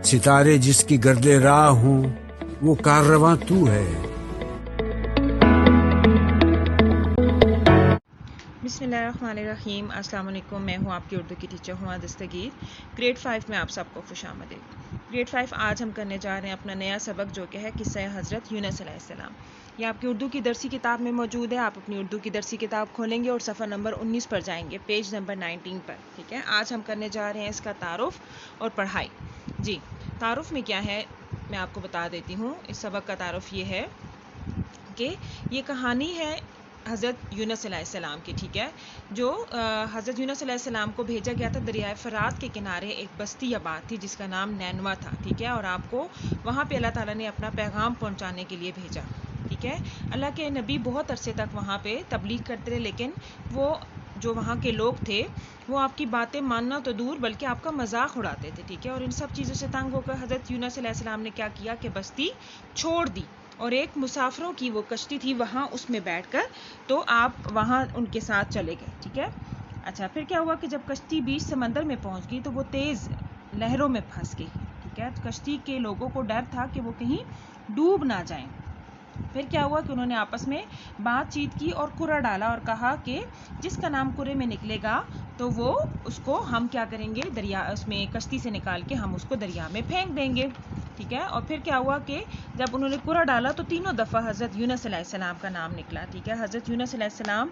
ستارے جس کی گرد راہ ہوں وہ کاررواں تو ہے۔ بسم اللہ الرحمن الرحیم۔ السلام علیکم، میں ہوں آپ کی اردو کی ٹیچر ہما دستگیر۔ گریڈ 5 میں آپ سب کو خوش آمدید۔ گریڈ 5 آج ہم کرنے جا رہے ہیں اپنا نیا سبق جو کہ ہے قصہ حضرت یونس علیہ السلام۔ یہ آپ کی اردو کی درسی کتاب میں موجود ہے۔ آپ اپنی اردو کی درسی کتاب کھولیں گے اور صفحہ نمبر 19 پر جائیں گے، پیج نمبر 19 پر، ٹھیک ہے۔ آج ہم کرنے جا رہے ہیں اس کا تعارف اور پڑھائی۔ جی، تعارف میں کیا ہے میں آپ کو بتا دیتی ہوں۔ اس سبق کا تعارف یہ ہے کہ یہ کہانی ہے حضرت یونس علیہ السلام کی، ٹھیک ہے، جو حضرت یونس علیہ السلام کو بھیجا گیا تھا دریائے فرات کے کنارے ایک بستی آباد تھی جس کا نام نینوا تھا، ٹھیک ہے، اور آپ کو وہاں پہ اللہ تعالیٰ نے اپنا پیغام پہنچانے کے لیے بھیجا، ٹھیک ہے۔ اللہ کے نبی بہت عرصے تک وہاں پہ تبلیغ کرتے رہے، لیکن وہ جو وہاں کے لوگ تھے وہ آپ کی باتیں ماننا تو دور بلکہ آپ کا مذاق اڑاتے تھے، ٹھیک ہے، اور ان سب چیزوں سے تنگ ہو کر حضرت یونس علیہ السلام نے کیا کیا کہ بستی چھوڑ دی، اور ایک مسافروں کی وہ کشتی تھی وہاں اس میں بیٹھ کر تو آپ وہاں ان کے ساتھ چلے گئے، ٹھیک ہے۔ اچھا، پھر کیا ہوا کہ جب کشتی بیچ سمندر میں پہنچ گئی تو وہ تیز لہروں میں پھنس گئی، ٹھیک ہے۔ کشتی کے لوگوں کو ڈر تھا کہ وہ کہیں ڈوب نہ جائیں۔ پھر کیا ہوا کہ انہوں نے آپس میں بات چیت کی اور کرہ ڈالا اور کہا کہ جس کا نام کرے میں نکلے گا تو وہ اس کو ہم کیا کریں گے، دریا اس میں کشتی سے نکال کے ہم اس کو دریا میں پھینک دیں گے، ٹھیک ہے۔ اور پھر کیا ہوا کہ جب انہوں نے کرہ ڈالا تو تینوں دفعہ حضرت یونس علیہ السلام کا نام نکلا، ٹھیک ہے، حضرت یونس علیہ السلام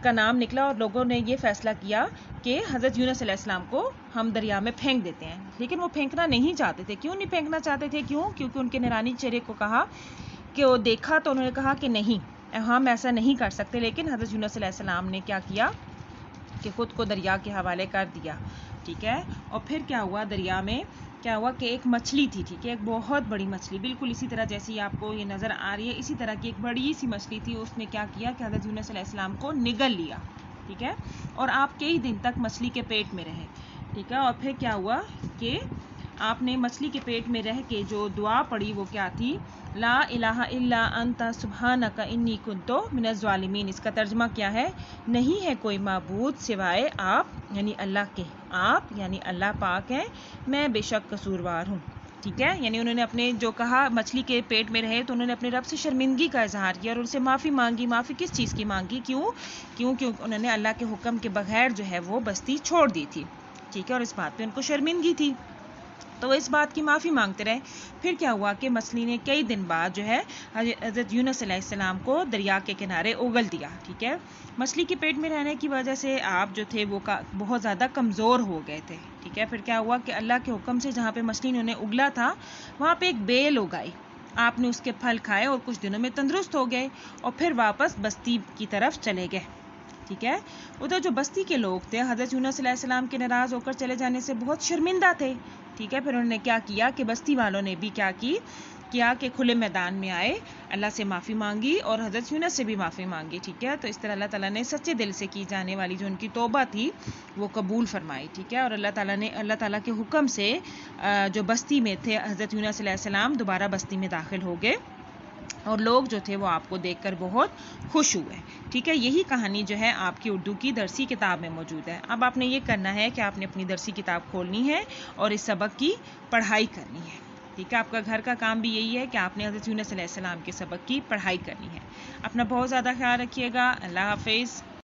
کا نام نکلا، اور لوگوں نے یہ فیصلہ کیا کہ حضرت یونس علیہ السلام کو ہم دریا میں پھینک دیتے ہیں، لیکن وہ پھینکنا نہیں چاہتے تھے۔ کیوں نہیں پھینکنا چاہتے تھے؟ کیونکہ ان کے نورانی چہرے کو کہا کہ وہ دیکھا تو انہوں نے کہا کہ نہیں، ہم ایسا نہیں کر سکتے، لیکن حضرت یونس علیہ السلام نے کیا کیا کہ خود کو دریا کے حوالے کر دیا، ٹھیک ہے۔ اور پھر کیا ہوا، دریا میں کیا ہوا کہ ایک مچھلی تھی، ٹھیک ہے، ایک بہت بڑی مچھلی، بالکل اسی طرح جیسی آپ کو یہ نظر آ رہی ہے اسی طرح کی ایک بڑی سی مچھلی تھی، اس نے کیا کیا کہ حضرت یونس علیہ السلام کو نگل لیا، ٹھیک ہے، اور آپ کئی دن تک مچھلی کے پیٹ میں رہے، ٹھیک ہے۔ اور پھر کیا ہوا کہ آپ نے مچھلی کے پیٹ میں رہ کے جو دعا پڑھی وہ کیا تھی، لا الہ الا انت سبحانک انی کنت من الظالمین۔ اس کا ترجمہ کیا ہے؟ نہیں ہے کوئی معبود سوائے آپ یعنی اللہ کے، آپ یعنی اللہ پاک ہیں، میں بے شک قصوروار ہوں، ٹھیک ہے۔ یعنی انہوں نے اپنے جو کہا مچھلی کے پیٹ میں رہے تو انہوں نے اپنے رب سے شرمندگی کا اظہار کیا اور ان سے معافی مانگی۔ معافی کس چیز کی مانگی؟ کیونکہ انہوں نے اللہ کے حکم کے بغیر جو ہے وہ بستی چھوڑ دی تھی، ٹھیک ہے، اور اس بات پہ ان کو شرمندگی تھی تو وہ اس بات کی معافی مانگتے رہے۔ پھر کیا ہوا کہ مچھلی نے کئی دن بعد جو ہے حضرت یونس علیہ السلام کو دریا کے کنارے اگل دیا، ٹھیک ہے۔ مچھلی کے پیٹ میں رہنے کی وجہ سے آپ جو تھے وہ بہت زیادہ کمزور ہو گئے تھے، ٹھیک ہے۔ پھر کیا ہوا کہ اللہ کے حکم سے جہاں پہ مچھلی نے انہیں اگلا تھا وہاں پہ ایک بیل اگائی، آپ نے اس کے پھل کھائے اور کچھ دنوں میں تندرست ہو گئے اور پھر واپس بستی کی طرف چلے گئے، ٹھیک ہے۔ ادھر جو بستی کے لوگ تھے حضرت یونس علیہ السلام کے ناراض ہو کر چلے جانے سے بہت شرمندہ تھے، ٹھیک ہے۔ پھر انہوں نے کیا کیا کہ بستی والوں نے بھی کیا کہ کھلے میدان میں آئے، اللہ سے معافی مانگی اور حضرت یونس سے بھی معافی مانگی، ٹھیک ہے۔ تو اس طرح اللہ تعالیٰ نے سچے دل سے کی جانے والی جو ان کی توبہ تھی وہ قبول فرمائی، ٹھیک ہے، اور اللہ تعالیٰ کے حکم سے جو بستی میں تھے حضرت یونس علیہ السلام دوبارہ بستی میں داخل ہو گئے اور لوگ جو تھے وہ آپ کو دیکھ کر بہت خوش ہوئے، ٹھیک ہے۔ یہی کہانی جو ہے آپ کی اردو کی درسی کتاب میں موجود ہے۔ اب آپ نے یہ کرنا ہے کہ آپ نے اپنی درسی کتاب کھولنی ہے اور اس سبق کی پڑھائی کرنی ہے، ٹھیک ہے۔ آپ کا گھر کا کام بھی یہی ہے کہ آپ نے حضرت یونس علیہ السلام کے سبق کی پڑھائی کرنی ہے۔ اپنا بہت زیادہ خیال رکھیے گا۔ اللہ حافظ۔